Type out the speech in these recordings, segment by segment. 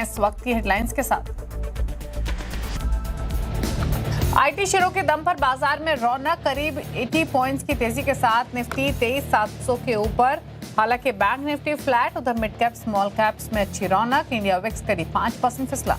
इस वक्त की हेडलाइंस के साथ। आईटी शेयरों के दम पर बाजार में रौनक, करीब 80 पॉइंट्स की तेजी के साथ निफ्टी 23,700 के ऊपर। हालांकि बैंक निफ्टी फ्लैट, उधर मिड कैप स्मॉल कैप्स में अच्छी रौनक। इंडिया विक्स करीब 5% फिसला।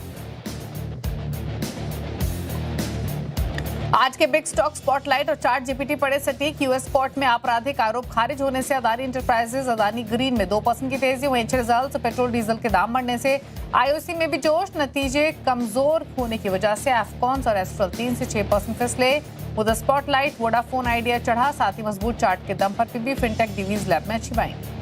आज के बिग स्टॉक स्पॉटलाइट और चार्ट जीपीटी पड़े सटीक। यूएस कोर्ट में आपराधिक आरोप खारिज होने से अदानी इंटरप्राइजेज, अदानी ग्रीन में 2% की तेजी। वहीं अच्छे रिजल्ट, पेट्रोल डीजल के दाम बढ़ने से आईओसी में भी जोश। नतीजे कमजोर होने की वजह से एफकॉन्स और एस्ट्रल 3 से 6% फिसले। उधर स्पॉटलाइट, वोडाफोन आइडिया चढ़ा, साथ ही मजबूत चार्ट के दम पर पीबी फिनटेक, डिवीज लैब में अच्छी बाइंग।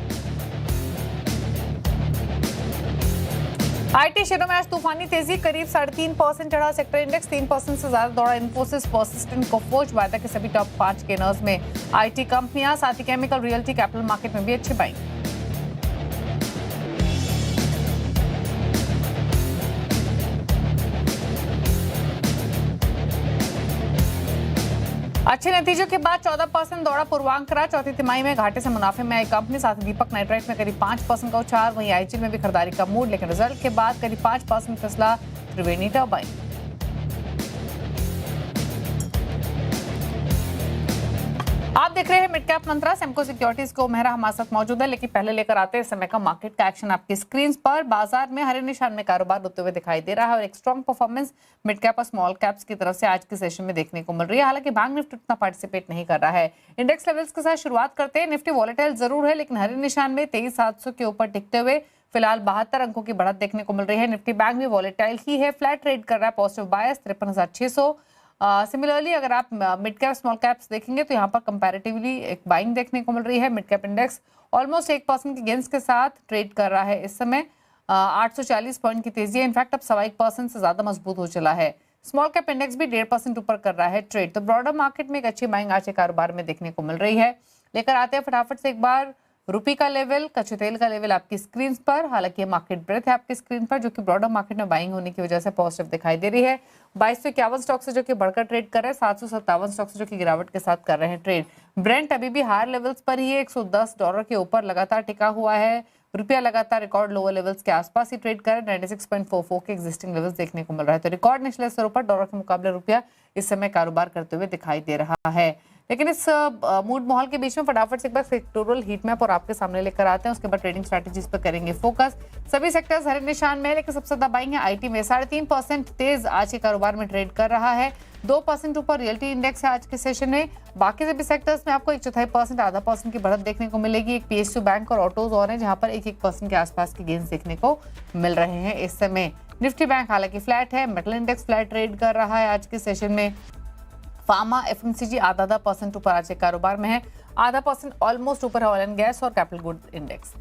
आईटी शेयरों में आज तूफानी तेजी, करीब 3.5% चढ़ा सेक्टर इंडेक्स। 3% से ज्यादा दौड़ा इन्फोसिस, पर्सिस्टेंट, कोफोर्ज, वायदा के सभी टॉप 5 गेनर्स में आईटी कंपनियां। साथ ही केमिकल, रियल्टी, कैपिटल मार्केट में भी अच्छी बाइंग। अच्छे नतीजों के बाद 14% दौड़ा पूर्वांकरा। चौथी तिमाही में घाटे से मुनाफे में आई कंपनी। साथ ही दीपक नाइट्राइट में करीब 5% का उछाल। वहीं आईजीएल में भी खरीदारी का मूड, लेकिन रिजल्ट के बाद करीब 5% फिसला त्रिवेणी टर्बाइन। आप देख रहे हैं मिड कैप मंत्रा। सेमको सिक्योरिटीज को मेहरा हमारे साथ मौजूद है, लेकिन पहले लेकर आते हैं इस समय का मार्केट का एक्शन आपकी स्क्रीन पर। बाजार में हरे निशान में कारोबार होते हुए दिखाई दे रहा है और एक स्ट्रॉन्ग परफॉर्मेंस मिड कैप और स्मॉल कैप्स की तरफ से आज के सेशन में देखने को मिल रही है। हालांकि बैंक निफ्टी उतना पार्टिसिपेट नहीं कर रहा है। इंडेक्स लेवल्स के साथ शुरुआत करते हैं। निफ्टी वॉलेटाइल जरूर है, लेकिन हरे निशान में 23,700 के ऊपर टिकते हुए फिलहाल 72 अंकों की बढ़त देखने को मिल रही है। निफ्टी बैंक भी वॉलेटाइल ही है, फ्लैट ट्रेड कर रहा है, पॉजिटिव बायस 53,600। सिमिलरली अगर आप मिड कैप स्मॉल कैप्स देखेंगे तो यहाँ पर कंपैरेटिवली एक बाइंग देखने को मिल रही है। मिड कैप इंडेक्स ऑलमोस्ट 1% के गेंस के साथ ट्रेड कर रहा है इस समय। 840 पॉइंट की तेजी है, इनफैक्ट अब 1% से ज्यादा मजबूत हो चला है। स्मॉल कैप इंडेक्स भी 1.5% ऊपर कर रहा है ट्रेड। तो ब्रॉडर मार्केट में एक अच्छी बाइंग आज के कारोबार में देखने को मिल रही है। लेकर आते हैं फटाफट से एक बार रुपी का लेवल, कच्चे तेल का लेवल आपकी स्क्रीन पर। हालांकि मार्केट ब्रेथ है आपकी स्क्रीन पर, जो कि ब्रॉडर मार्केट में बाइंग होने की वजह से पॉजिटिव दिखाई दे रही है। 2251 स्टॉक से जो कि बढ़कर ट्रेड कर रहे हैं, 757 स्टॉक से जो कि गिरावट के साथ कर रहे हैं ट्रेड। ब्रेंट अभी भी हायर लेवल्स पर ही है, $110 के ऊपर लगातार टिका हुआ है। रुपया लगातार रिकॉर्ड लोअर लेवल्स के आसपास ही ट्रेड कर रहे हैं। 96.44 के एग्जिस्टिंग लेवल्स देखने को मिल रहा है। तो रिकॉर्ड निचले स्तरों पर डॉलर के मुकाबले रुपया इस समय कारोबार करते हुए दिखाई दे रहा है। लेकिन इस मूड माहौल के बीच में फटाफट से एक बार सेक्टोरल हीट मैप और आपके सामने लेकर आते हैं। उसके बाद ट्रेडिंग स्ट्रैटेजीज पर करेंगे फोकस। सभी सेक्टर्स हरे निशान में है, लेकिन सबसे ज्यादा बाइंग है आईटी में। 3.5% तेज आज के कारोबार में ट्रेड कर रहा है। 2% ऊपर रियल्टी इंडेक्स है आज के सेशन में। बाकी सभी सेक्टर्स में आपको 1/4%, आधा % की बढ़त देखने को मिलेगी। एक पीएसयू बैंक और ऑटोज और हैं, जहां पर 1% के आसपास के गेंस देखने को मिल रहे हैं इस समय। निफ्टी बैंक हालांकि फ्लैट है। मेटल इंडेक्स फ्लैट ट्रेड कर रहा है आज के सेशन में। फार्मा, एफएमसीजी आधा % ऊपर आज के कारोबार में है। 0.5% ऑलमोस्ट ऊपर है ऑयल एंड गैस और कैपिटल गुड इंडेक्स।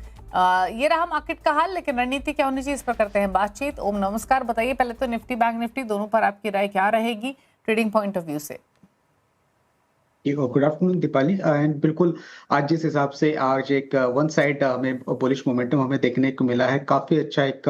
ये रहा मार्केट का हाल, लेकिन रणनीति क्या होनी चाहिए इस पर करते हैं बातचीत। ओम नमस्कार, बताइए पहले तो निफ्टी बैंक निफ्टी दोनों पर आपकी राय क्या रहेगी ट्रेडिंग पॉइंट ऑफ व्यू से? Good afternoon Deepali. एंड बिल्कुल आज जिस हिसाब से आज एक वन साइड हमें बुलिश मोमेंटम हमें देखने को मिला है, काफी अच्छा एक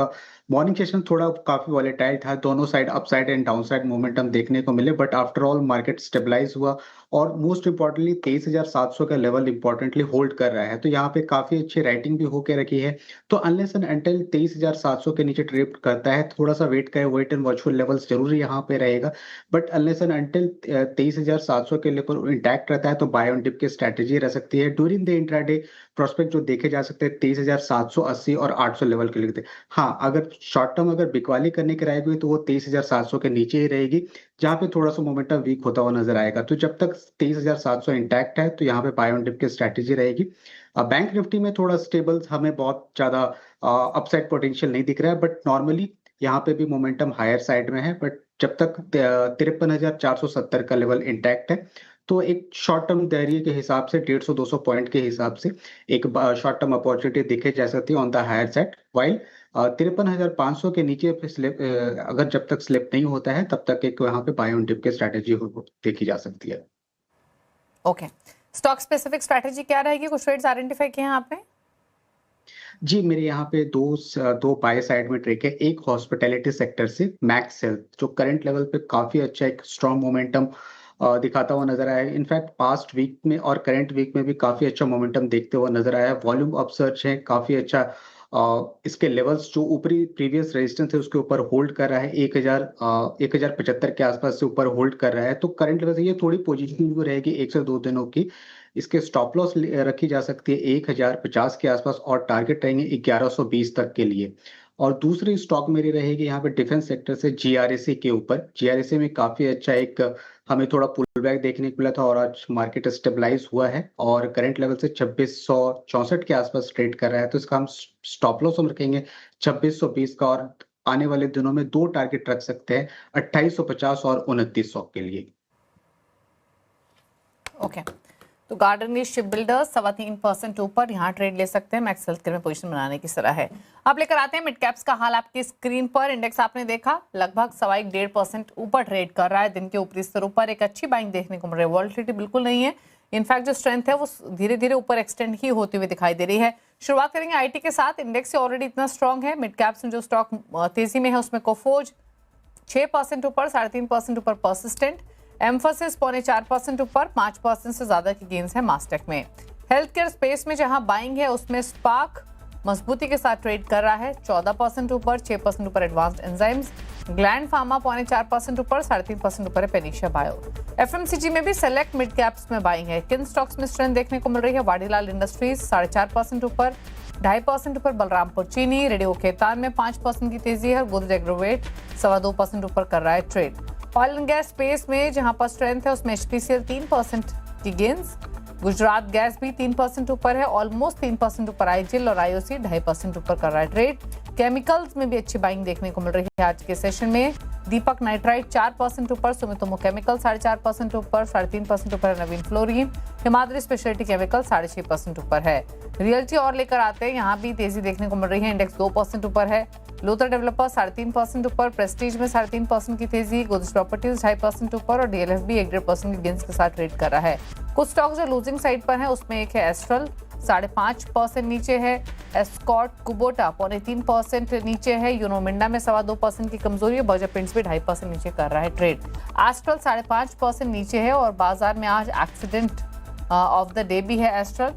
मॉर्निंग सेशन थोड़ा काफी वॉलेटाइल था। दोनों side upside and downside momentum देखने को मिले, but after all market stabilize हुआ और मोस्ट इंपॉर्टेंटली 23,700 का लेवल इंपॉर्टेंटली होल्ड कर रहा है। तो यहाँ पे काफी अच्छी राइटिंग भी होके रखी है। तो अनलेस एंड अनटिल 23,700 के नीचे ट्रेड करता है, थोड़ा सा वेट करें, वेट एंड वॉचफुल लेवल्स जरूर यहाँ पे रहेगा। बट अनलेस एंड अनटिल 23,700 के लेवल इंटैक्ट रहता है तो बाय ऑन डिप की स्ट्रेटेजी रह सकती है। ड्यूरिंग द इंट्राडे प्रोस्पेक्ट जो देखे जा सकते हैं 23,780 और 800 लेवल के लिए। हाँ, अगर शॉर्ट टर्म अगर बिकवाली करने की रहेगी तो वो 23,700 के नीचे ही रहेगी, जहां पे थोड़ा सा मोमेंटम वीक होता हुआ नजर आएगा। तो जब तक 23,700 इंटैक्ट है तो यहाँ पे बाय ऑन डिप की स्ट्रेटेजी रहेगी। बैंक निफ्टी में थोड़ा स्टेबल, हमें बहुत ज्यादा अपसाइड पोटेंशियल नहीं दिख रहा है, बट नॉर्मली यहाँ पे भी मोमेंटम हायर साइड में है। बट जब तक 53,470 का लेवल इंटैक्ट है तो एक शॉर्ट टर्म धैर्य के हिसाब से 150-200 पॉइंट के हिसाब से एक शॉर्ट टर्म अपॉर्चुनिटी दिखे जा सकती है on the higher side. While 53,500 के नीचे अगर जब तक स्लिप नहीं होता है तब तक एक वहां पे बाय ऑन डिप की स्ट्रेटेजी देखी जा सकती है। ओके, स्टॉक स्पेसिफिक स्ट्रेटेजी क्या रहेगी? कुछ ट्रेड्स आइडेंटिफाई किए हैं आपने? जी, मेरे यहाँ पे दो बाय साइड में ट्रेक है। एक हॉस्पिटैलिटी सेक्टर से मैक्स हेल्थ, जो करंट लेवल पे काफी अच्छा एक स्ट्रॉन्ग मोमेंटम दिखाता हुआ नजर आया है। इनफैक्ट पास्ट वीक में और करंट वीक में भी काफी अच्छा मोमेंटम देखते हुए नजर आया है। वॉल्यूम अपसर्च है, काफी अच्छा इसके लेवल्स जो ऊपरी प्रीवियस रेजिस्टेंस है उसके ऊपर होल्ड कर रहा है, 1075 के आसपास से ऊपर होल्ड कर रहा है। तो करंट लेवल से ये थोड़ी पोजीशनिंग जो रहेगी 1 से 2 दिनों की। इसके स्टॉप लॉस रखी जा सकती है 1050 के आसपास और टारगेट रहेंगे 1120 तक के लिए। और दूसरी स्टॉक मेरी रहेगी यहाँ पे डिफेंस सेक्टर से जीआरएसी के ऊपर। जीआरएसी में काफी अच्छा एक हमें थोड़ा पुल बैक देखने को मिला था और आज मार्केट स्टेबलाइज हुआ है और करंट लेवल से 2664 के आसपास ट्रेड कर रहा है। तो इसका हम स्टॉप लॉस हम रखेंगे 2620 का और आने वाले दिनों में 2 टारगेट रख सकते हैं 2850 और 2900 के लिए। ओके, तो गार्डन शिप बिल्डर्स 3.25% ऊपर यहाँ ट्रेड ले सकते हैं। मैक्स हेल्थकेयर में पोजीशन बनाने की सलाह है। अब लेकर आते हैं मिड कैप्स का हाल आपकी स्क्रीन पर। इंडेक्स आपने देखा लगभग 1.5% ऊपर ट्रेड कर रहा है। दिन के ऊपरी स्तरों पर एक अच्छी बाइंग देखने को मिल रही है। वॉलेटिलिटी बिल्कुल नहीं है। इनफैक्ट जो स्ट्रेंथ है वो धीरे धीरे ऊपर एक्सटेंड ही होती हुई दिखाई दे रही है। शुरुआत करेंगे आईटी के साथ। इंडेक्स से ऑलरेडी इतना स्ट्रॉन्ग है। मिड कैप्स में जो स्टॉक तेजी में है उसमें कोफोर्ज 6% ऊपर, 3.5% ऊपर परसिस्टेंट, एम्फोसिस 4.25% ऊपर, 5% से ज्यादा की गेंस है मास्टेक में। हेल्थ केयर स्पेस में जहां बाइंग है उसमें स्पार्क मजबूती के साथ ट्रेड कर रहा है 14% ऊपर, 6% ऊपर एडवांस्ड एंजाइम्स, ग्लैंड फार्मा 4.25% ऊपर, 3.5% ऊपर है पेनिशिया बायो। एफएमसीजी में भी सेलेक्ट मिड कैप्स में बाइंग है। किन स्टॉक्स में स्ट्रेंथ देखने को मिल रही है? वाडीलाल इंडस्ट्रीज 4.5% ऊपर, 2.5% ऊपर बलरामपुर चीनी, रेडियो खेतान में 5% की तेजी है। गोदरेज एग्रोवेट 2.25% ऊपर कर रहा है trade. Oil and gas space में जहां पर स्ट्रेंथ है उसमें एचपीसीएल 3% की गेंस, गुजरात गैस भी 3% ऊपर है, ऑलमोस्ट 3% ऊपर आईजीएल और आईओसी 2.5% ऊपर कर रहा है ट्रेड। केमिकल्स में भी अच्छी बाइंग देखने को मिल रही है आज के सेशन में। दीपक नाइट्राइट 4% ऊपर, सुमितोमो केमिकल 4.5% ऊपर, 3.5% ऊपर है नवीन फ्लोरिन, हिमाद्री स्पेशलिटी केमिकल 6.5% ऊपर है। रियल्टी और लेकर आते हैं, यहाँ भी तेजी देखने को मिल रही है। इंडेक्स 2% ऊपर है। लोथर डेवलपर 3.5% ऊपर, प्रेस्टीज में 3.5% की तेजी, गोदरेज प्रॉपर्टीज 2.5% ऊपर और डीएलएफ भी 1.5% की गेंस के साथ ट्रेड कर रहा है। कुछ स्टॉक जो लूजिंग साइड पर है उसमें एक है एस्ट्रल 5.5% नीचे है, एस्कॉर्ट कुबोटा 3.25% नीचे है, यूनोमिंडा में 2.25% की कमजोरी है, बर्जर पेंट्स भी 2.5% नीचे कर रहा है ट्रेड। एस्ट्रल 5.5% नीचे है और बाजार में आज एक्सीडेंट ऑफ द डे भी है एस्ट्रल।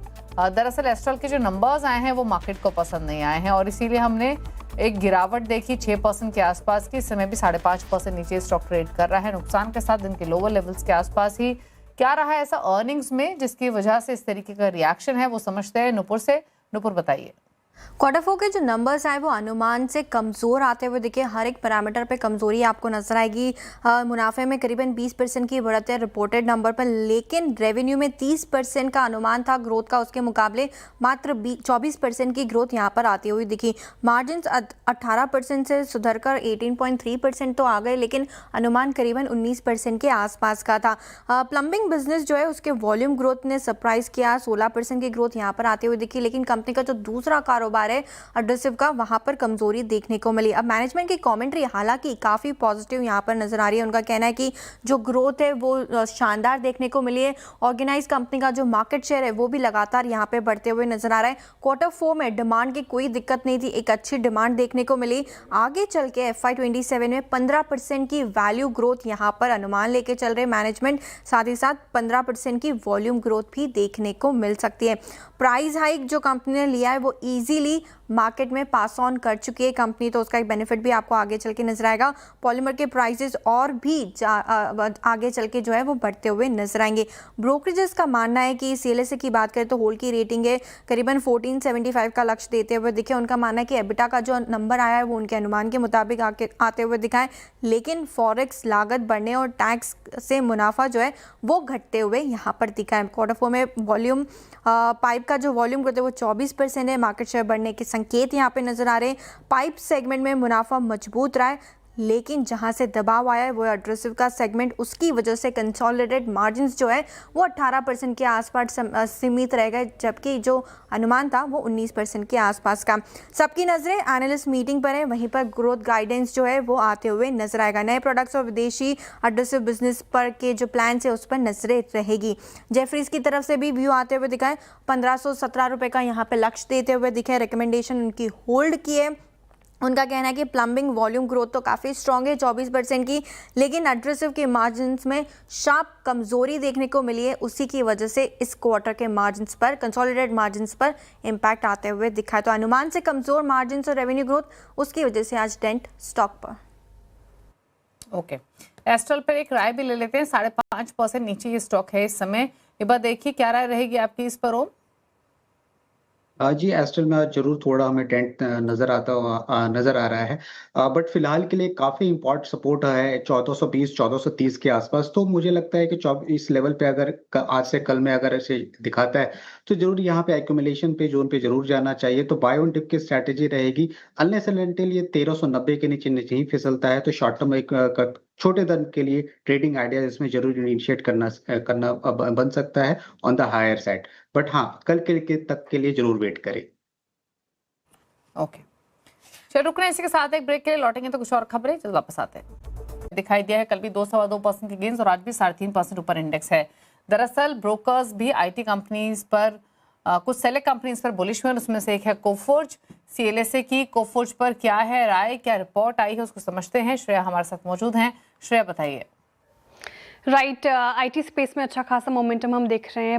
दरअसल एस्ट्रल के जो नंबर्स आए हैं वो मार्केट को पसंद नहीं आए हैं और इसीलिए हमने एक गिरावट देखी 6% के आसपास की। इस समय भी 5.5% नीचे स्टॉक ट्रेड कर रहा है, नुकसान के साथ दिन के लोअर लेवल्स के आसपास ही। क्या रहा है ऐसा अर्निंग्स में जिसकी वजह से इस तरीके का रिएक्शन है, वो समझते हैं नुपुर से। नुपुर बताइए। क्वार्टर 4 के जो नंबर्स आए वो अनुमान से कमज़ोर आते हुए देखिए, हर एक पैरामीटर पे कमज़ोरी आपको नजर आएगी। मुनाफे में करीबन 20% की बढ़त है रिपोर्टेड नंबर पर, लेकिन रेवेन्यू में 30% का अनुमान था ग्रोथ का, उसके मुकाबले मात्र 24% की ग्रोथ यहाँ पर आती हुई दिखी। मार्जिन्स 18% से सुधरकर 18.3% तो आ गए, लेकिन अनुमान करीबन 19% के आसपास का था। प्लम्बिंग बिजनेस जो है उसके वॉल्यूम ग्रोथ ने सरप्राइज किया, 16% की ग्रोथ यहाँ पर आती हुई दिखी, लेकिन कंपनी का जो दूसरा कारोबार है एडहेसिव का, वहां पर कमजोरी देखने को मिली। अब मैनेजमेंट की कमेंट्री हालांकि काफी पॉजिटिव यहां पर नजर आ रही है। उनका कहना है कि जो ग्रोथ है वो शानदार देखने को मिली है। ऑर्गेनाइज कंपनी का जो मार्केट शेयर है वो भी लगातार यहां पे बढ़ते हुए नजर आ रहा है। क्वार्टर 4 में डिमांड की कोई दिक्कत नहीं थी, एक अच्छी डिमांड देखने को मिली। आगे चल के FY27 में 15% की वैल्यू ग्रोथ यहां पर अनुमान लेके चल रहे मैनेजमेंट, साथ ही साथ 15% की वॉल्यूम ग्रोथ भी देखने को मिल सकती है। प्राइस हाइक जो कंपनी ने लिया है वो इजीली मार्केट में पास ऑन कर चुकी है कंपनी, तो उसका एक बेनिफिट भी आपको आगे चल के नजर आएगा। पॉलीमर के प्राइसेस और भी आगे चल के जो है वो बढ़ते हुए नजर आएंगे। ब्रोकरेजेस का मानना है कि CLSA की बात करें तो होल्ड की रेटिंग है करीबन 1475 का लक्ष्य देते हुए दिखे। उनका मानना है कि एबिटा का जो नंबर आया है वो उनके अनुमान के मुताबिक आते हुए दिखा है, लेकिन फॉरेक्स लागत बढ़ने और टैक्स से मुनाफा जो है वो घटते हुए यहाँ पर दिखा है। क्वार्टर 4 में वॉल्यूम पाइप का जो वॉल्यूम ग्रोथ है वो 24% है, मार्केट शेयर बढ़ने के संकेत यहाँ पे नजर आ रहे हैं। पाइप सेगमेंट में मुनाफा मजबूत रहा है, लेकिन जहां से दबाव आया है वो एड्रेसिव का सेगमेंट, उसकी वजह से कंसोलिडेटेड मार्जिन्स जो है वो 18% के आसपास सीमित रह गए, जबकि जो अनुमान था वो 19% के आसपास का। सबकी नजरें एनालिस्ट मीटिंग पर है, वहीं पर ग्रोथ गाइडेंस जो है वो आते हुए नजर आएगा। नए प्रोडक्ट्स और विदेशी एड्रेसिव बिजनेस पर के जो प्लान है उस पर नजरें रहेगी। जेफरीज की तरफ से भी व्यू आते हुए दिखाए, 1517 रुपये का यहाँ पे लक्ष्य देते हुए दिखे, रिकमेंडेशन उनकी होल्ड की है। उनका कहना है कि प्लम्बिंग वॉल्यूम ग्रोथ तो काफ़ी स्ट्रॉन्ग है 24% की, लेकिन एड्रेसिव के मार्जिन्स में शार्प कमजोरी देखने को मिली है। उसी की वजह से इस क्वार्टर के मार्जिन्स पर, कंसोलिडेटेड मार्जिन्स पर इम्पैक्ट आते हुए दिखा है। तो अनुमान से कमजोर मार्जिन्स और रेवेन्यू ग्रोथ, उसकी वजह से आज डेंट स्टॉक पर। ओके, एस्ट्रल पर एक राय भी ले लेते हैं। 5.5% नीचे ये स्टॉक है इस समय। एक बार देखिए क्या राय रहेगी आपकी इस पर। ओम जी, एस्ट्रल में आज जरूर थोड़ा हमें डेंट नजर आ रहा है, बट फिलहाल के लिए काफी इम्पोर्ट सपोर्ट है 1420 1430 के आसपास। तो मुझे लगता है कि इस लेवल पे अगर आज से कल में अगर ऐसे दिखाता है तो जरूर यहाँ पे एक्यूमुलेशन पे जोन पे जरूर जाना चाहिए। तो बाय ऑन डिप की स्ट्रैटेजी रहेगी, अनलेस एंड अनटिल ये 1390 के नीचे नीचे ही फिसलता है तो शॉर्ट टर्म एक छोटे दिन के लिए ट्रेडिंग आइडिया इसमें जरूर इनिशिएट करना बन सकता है on the higher side. But हाँ, कल के तक के लिए जरूर वेट करें। ओके, चलो रुक रहे हैं इसी के साथ एक ब्रेक के लिए, लौटेंगे तो कुछ और खबरें जल्द वापस आते हैं। दिखाई दिया है कल भी 2.25% के गेंस और आज भी 3.5% ऊपर इंडेक्स है। दरअसल ब्रोकर्स भी आईटी कंपनीज पर, कुछ सेलेक्ट कंपनीज पर बुलिश हुए, उसमें से एक है कोफोर्ज। सीएलएसए की कोफोर्ज पर क्या है राय, क्या रिपोर्ट आई है उसको समझते हैं। श्रेया हमारे साथ मौजूद हैं। श्रेया बताइए। राइट, आईटी स्पेस में अच्छा खासा मोमेंटम हम देख रहे हैं।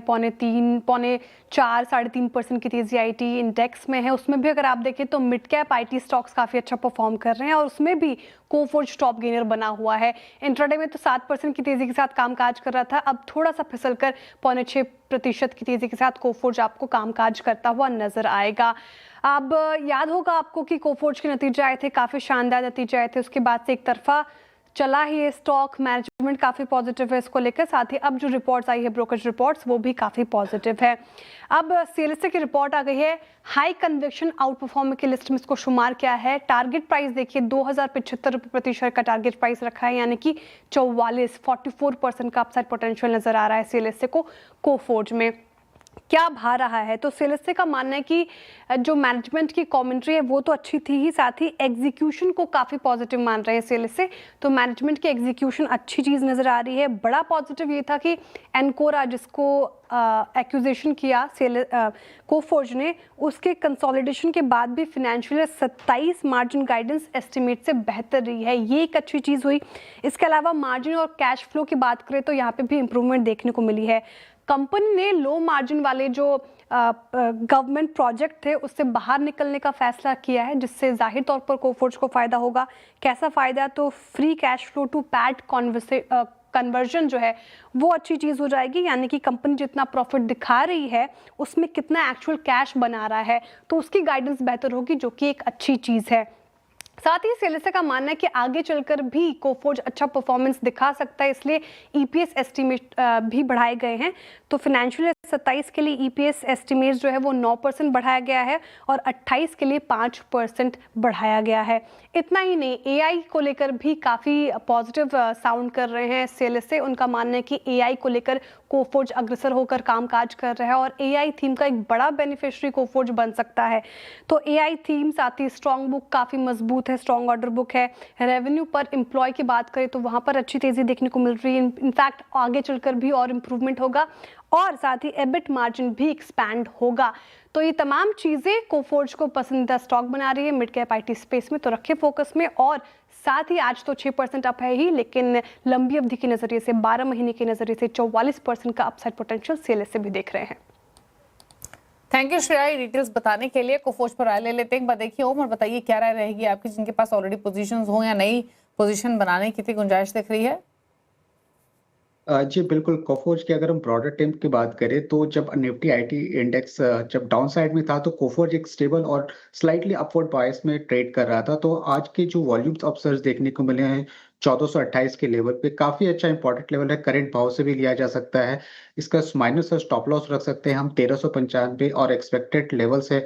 4, 3.5% की तेजी आईटी इंडेक्स में है। उसमें भी अगर आप देखें तो मिड कैप आईटी स्टॉक्स काफ़ी अच्छा परफॉर्म कर रहे हैं और उसमें भी कोफोर्ज टॉप गेनर बना हुआ है। इंट्राडे में तो 7% की तेजी के साथ कामकाज कर रहा था, अब थोड़ा सा फिसलकर 5.6% की तेजी के साथ कोफोर्ज आपको कामकाज करता हुआ नजर आएगा। अब याद होगा आपको कि कोफोर्ज के नतीजे आए थे, काफ़ी शानदार नतीजे आए थे। उसके बाद से एक तरफा चला ही ये स्टॉक, मैनेजमेंट काफ़ी पॉजिटिव है इसको लेकर। साथ ही अब जो रिपोर्ट्स आई है ब्रोकरेज रिपोर्ट्स, वो भी काफ़ी पॉजिटिव है। अब सीएलएसए की रिपोर्ट आ गई है, हाई कन्विक्शन आउट परफॉर्मर की लिस्ट में इसको शुमार किया है। टारगेट प्राइस देखिए 2075 रुपये प्रति शेयर का टारगेट प्राइस रखा है, यानी कि 44% का अपसाइड पोटेंशियल नजर आ रहा है सीएलएसए को कोफोर्ज में। क्या भा रहा है तो सीएलएसए का मानना है कि जो मैनेजमेंट की कमेंट्री है वो तो अच्छी थी ही, साथ ही एग्जीक्यूशन को काफ़ी पॉजिटिव मान रहे हैं सीएलएसए। तो मैनेजमेंट की एग्जीक्यूशन अच्छी चीज़ नज़र आ रही है। बड़ा पॉजिटिव ये था कि एनकोरा जिसको एक्विजिशन किया कोफोर्ज ने, उसके कंसोलिडेशन के बाद भी फाइनेंशियल 27 मार्जिन गाइडेंस एस्टिमेट से बेहतर रही है, ये एक अच्छी चीज़ हुई। इसके अलावा मार्जिन और कैश फ्लो की बात करें तो यहाँ पे भी इम्प्रूवमेंट देखने को मिली है। कंपनी ने लो मार्जिन वाले जो गवर्नमेंट प्रोजेक्ट थे उससे बाहर निकलने का फैसला किया है, जिससे जाहिर तौर पर कोफोर्ज को फायदा होगा। कैसा फायदा, तो free cash flow to PAT conversion जो है वो अच्छी चीज़ हो जाएगी, यानी कि कंपनी जितना प्रॉफिट दिखा रही है उसमें कितना एक्चुअल कैश बना रहा है, तो उसकी गाइडेंस बेहतर होगी, जो कि एक अच्छी चीज़ है। साथ ही सीएलएसए का मानना है कि आगे चलकर भी कोफोर्ज अच्छा परफॉर्मेंस दिखा सकता है, इसलिए ईपीएस एस्टीमेट भी बढ़ाए गए हैं। तो फाइनेंशियल 27 के लिए ईपीएस एस्टीमेट जो है वो 9% बढ़ाया गया है और 28 के लिए 5% बढ़ाया गया है। इतना ही नहीं, एआई को लेकर भी काफ़ी पॉजिटिव साउंड कर रहे हैं सीएलएसए। उनका मानना है कि एआई को लेकर कोफोर्ज अग्रसर होकर कामकाज कर रहा है और एआई थीम का एक बड़ा बेनिफिशियरी कोफोर्ज बन सकता है। तो एआई थीम, साथ ही स्ट्रॉन्ग बुक काफ़ी मजबूत है, स्ट्रॉन्ग ऑर्डर बुक है। रेवेन्यू पर एम्प्लॉय की बात करें तो वहाँ पर अच्छी तेज़ी देखने को मिल रही है। इनफैक्ट आगे चलकर भी और इम्प्रूवमेंट होगा और साथ ही एबिट मार्जिन भी एक्सपैंड होगा। तो ये तमाम चीज़ें कोफोर्ज को पसंदीदा स्टॉक बना रही है मिड कैप आईटी स्पेस में, तो रखिए फोकस में। और साथ ही आज तो 6% अप है ही, लेकिन लंबी अवधि के नज़रिए से 12 महीने के नज़रिए से 44% का अपसाइड पोटेंशियल सीएलएसए भी देख रहे हैं। थैंक यू श्रेया, डिटेल्स बताने के लिए। कोफोर्ज पर राय ले लेते हैं। एक बार देखिए ओम और बताइए क्या राय रहेगी आपकी, जिनके पास ऑलरेडी पोजीशंस हो या नई पोजीशन बनाने की कितनी गुंजाइश दिख रही है। जी बिल्कुल, कोफोर्ज की अगर हम ब्रॉडर टेम की बात करें तो जब निफ्टी आईटी इंडेक्स जब डाउन साइड में था तो कोफोर्ज एक स्टेबल और स्लाइटली अपवर्ड बायस में ट्रेड कर रहा था। तो आज के जो वॉल्यूम्स अपसर्ज देखने को मिले हैं 1428 के लेवल पे, काफी अच्छा इंपॉर्टेंट लेवल है, करंट भाव से भी लिया जा सकता है। इसका माइनस और स्टॉप लॉस रख सकते हैं हम 1395 और एक्सपेक्टेड लेवल्स है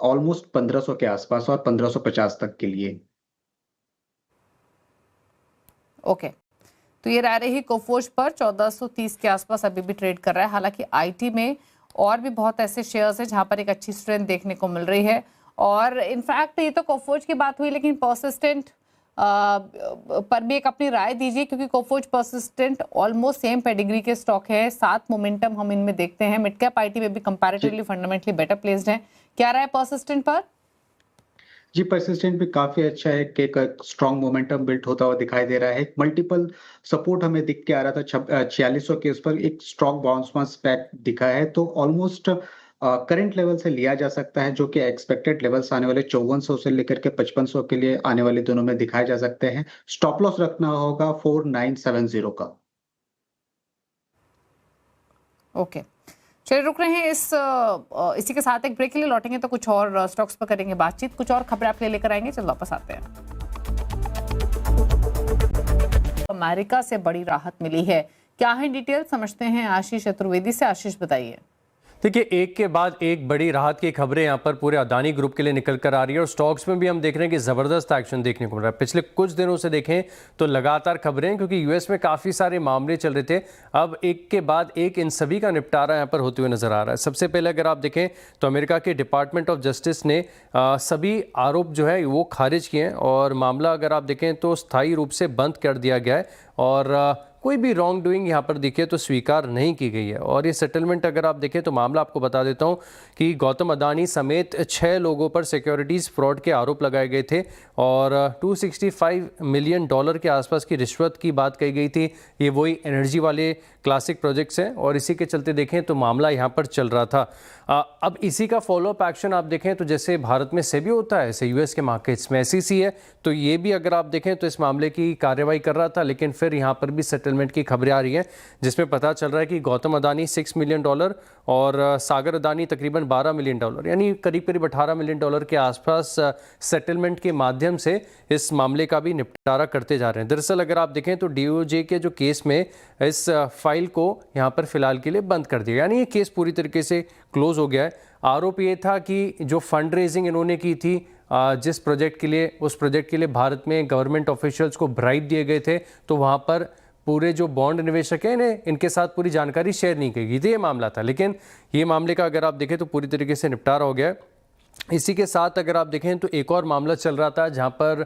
ऑलमोस्ट 1500 के आसपास और 1550 तक के लिए। ओके, तो ये राय रही कोफोर्ज पर। 1430 के आसपास अभी भी ट्रेड कर रहा है। हालांकि आईटी में और भी बहुत ऐसे शेयर्स हैं जहां पर एक अच्छी स्ट्रेंथ देखने को मिल रही है। और इनफैक्ट ये तो कोफोर्ज की बात हुई, लेकिन परसिस्टेंट पर भी एक अपनी राय दीजिए, क्योंकि Coforge persistent almost same pedigree के स्टॉक है। 7 मोमेंटम हम इनमें देखते हैं। मिड कैप आईटी में भी कंपैरेटिवली फंडामेंटली बेटर प्लेस्ड है। क्या राय परसिस्टेंट पर? जी, परसिस्टेंट भी काफ़ी अच्छा है कि एक स्ट्रॉन्ग मोमेंटम बिल्ड होता हुआ दिखाई दे रहा है। मल्टीपल सपोर्ट हमें दिख के आ रहा था 4600 के उस पर एक स्ट्रॉन्ग बाउंस बैक दिखा है, तो ऑलमोस्ट करंट लेवल से लिया जा सकता है, जो कि एक्सपेक्टेड लेवल्स आने वाले 5400 से लेकर के 5500 के लिए आने वाले दिनों में दिखाए जा सकते हैं। स्टॉप लॉस रखना होगा 4970 का। ओके, चलिए रुक रहे हैं इसी के साथ एक ब्रेक के लिए लौटेंगे तो कुछ और स्टॉक्स पर करेंगे बातचीत, कुछ और खबरें आपके लिए लेकर आएंगे। चलो वापस आते हैं। अमेरिका से बड़ी राहत मिली है, क्या है डिटेल समझते हैं आशीष चतुर्वेदी से। आशीष बताइए। देखिए, एक के बाद एक बड़ी राहत की खबरें यहाँ पर पूरे अदानी ग्रुप के लिए निकल कर आ रही है और स्टॉक्स में भी हम देख रहे हैं कि ज़बरदस्त एक्शन देखने को मिल रहा है। पिछले कुछ दिनों से देखें तो लगातार खबरें, क्योंकि यूएस में काफ़ी सारे मामले चल रहे थे, अब एक के बाद एक इन सभी का निपटारा यहाँ पर होते हुए नजर आ रहा है। सबसे पहले अगर आप देखें तो अमेरिका के डिपार्टमेंट ऑफ जस्टिस ने सभी आरोप जो है वो खारिज किए हैं और मामला अगर आप देखें तो स्थायी रूप से बंद कर दिया गया है और कोई भी रॉन्ग डूइंग यहाँ पर दिखे तो स्वीकार नहीं की गई है। और ये सेटलमेंट अगर आप देखें तो मामला आपको बता देता हूँ कि गौतम अदानी समेत 6 लोगों पर सिक्योरिटीज़ फ्रॉड के आरोप लगाए गए थे और $265 मिलियन के आसपास की रिश्वत की बात कही गई थी। ये वही एनर्जी वाले क्लासिक प्रोजेक्ट्स हैं और इसी के चलते देखें तो मामला यहाँ पर चल रहा था। अब इसी का फॉलोअप एक्शन आप देखें तो जैसे भारत में सेबी होता है, ऐसे यूएस के मार्केट्स में SEC है, तो ये भी अगर आप देखें तो इस मामले की कार्रवाई कर रहा था, लेकिन फिर यहाँ पर भी सेटलमेंट की खबरें आ रही हैं जिसमें पता चल रहा है कि गौतम अदानी $6 मिलियन और सागर अदानी तकरीबन $12 मिलियन, यानी करीब करीब $18 मिलियन के आसपास सेटलमेंट के माध्यम से इस मामले का भी निपटारा करते जा रहे हैं। दरअसल अगर आप देखें तो DOJ के जो केस में इस फाइल को यहाँ पर फिलहाल के लिए बंद कर दिया, यानी ये केस पूरी तरीके से क्लोज हो गया है। आरोप ये था कि जो फंड रेजिंग इन्होंने की थी जिस प्रोजेक्ट के लिए, उस प्रोजेक्ट के लिए भारत में गवर्नमेंट ऑफिशियल्स को ब्राइब दिए गए थे, तो वहाँ पर पूरे जो बॉन्ड निवेशक हैं इनके साथ पूरी जानकारी शेयर नहीं की गई थी, ये मामला था। लेकिन ये मामले का अगर आप देखें तो पूरी तरीके से निपटारा हो गया। इसी के साथ अगर आप देखें तो एक और मामला चल रहा था जहां पर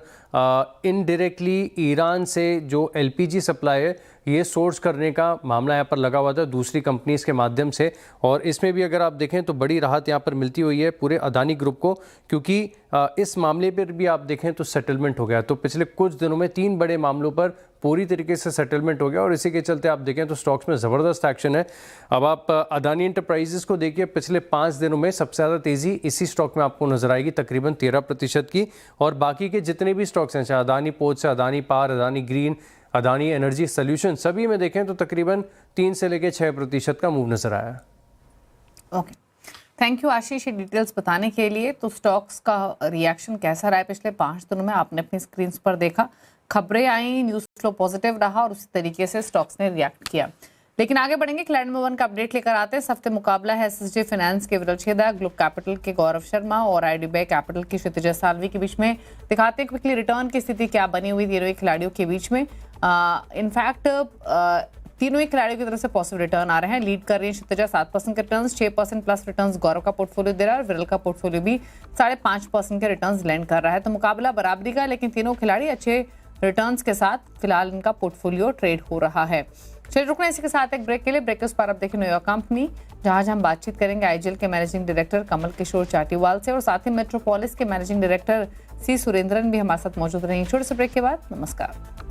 इनडायरेक्टली ईरान से जो LPG सप्लाई है ये सोर्स करने का मामला यहाँ पर लगा हुआ था दूसरी कंपनीज के माध्यम से, और इसमें भी अगर आप देखें तो बड़ी राहत यहाँ पर मिलती हुई है पूरे अदानी ग्रुप को, क्योंकि इस मामले पर भी आप देखें तो सेटलमेंट हो गया। तो पिछले कुछ दिनों में 3 बड़े मामलों पर पूरी तरीके से सेटलमेंट हो गया और इसी के चलते आप देखें तो स्टॉक्स में ज़बरदस्त एक्शन है। अब आप अदानी एंटरप्राइजेस को देखिए, पिछले 5 दिनों में सबसे ज़्यादा तेज़ी इसी स्टॉक में आपको नजर आएगी, तकरीबन 13% की, और बाकी के जितने भी स्टॉक्स हैं, चाहे Adani ports, Adani power, Adani green, Adani energy solution, सभी में देखें तो तकरीबन 3 से लेकर 6% का मूव नजर आया। ओके, थैंक यू आशीष ये डिटेल्स बताने के लिए। तो स्टॉक्स का रिएक्शन कैसा रहा है पिछले 5 दिनों में, आपने अपनी स्क्रीन पर देखा, खबरें आई, न्यूज फ्लो पॉजिटिव रहा और उसी तरीके से स्टॉक्स ने रिएक्ट किया। लेकिन आगे बढ़ेंगे, खिलाड़ी नंबर 1 का अपडेट लेकर आते हैं। इस हफ्ते मुकाबला है SSJ फाइनेंस के विरल छेदा, ग्लोब कैपिटल के गौरव शर्मा और IDBI कैपिटल की क्षितिजा सालवी के बीच में। दिखाते हैं क्विकली रिटर्न की स्थिति क्या बनी हुई तीनों ही खिलाड़ियों के बीच में। इनफैक्ट तीनों ही खिलाड़ियों की तरफ से पॉजिटिव रिटर्न आ रहे हैं। लीड कर रही है क्षितिजा 7% के रिटर्न, 6% प्लस रिटर्न गौरव का पोर्टफोलियो दे रहा है और विरल का पोर्टफोलियो भी 5.5% के रिटर्न लैंड कर रहा है। तो मुकाबला बराबरी का, लेकिन तीनों खिलाड़ी अच्छे रिटर्न्स के साथ फिलहाल इनका पोर्टफोलियो ट्रेड हो रहा है। चलिए रुकना इसी के साथ एक ब्रेक के लिए। ब्रेक के उस पर आप देखें न्यूयॉर्क कंपनी, जहां हम बातचीत करेंगे IGL के मैनेजिंग डायरेक्टर कमल किशोर चाटीवाल से और साथ ही मेट्रोपोलिस के मैनेजिंग डायरेक्टर C सुरेंद्रन भी हमारे साथ मौजूद रहेंगे। छोटे से ब्रेक के बाद नमस्कार।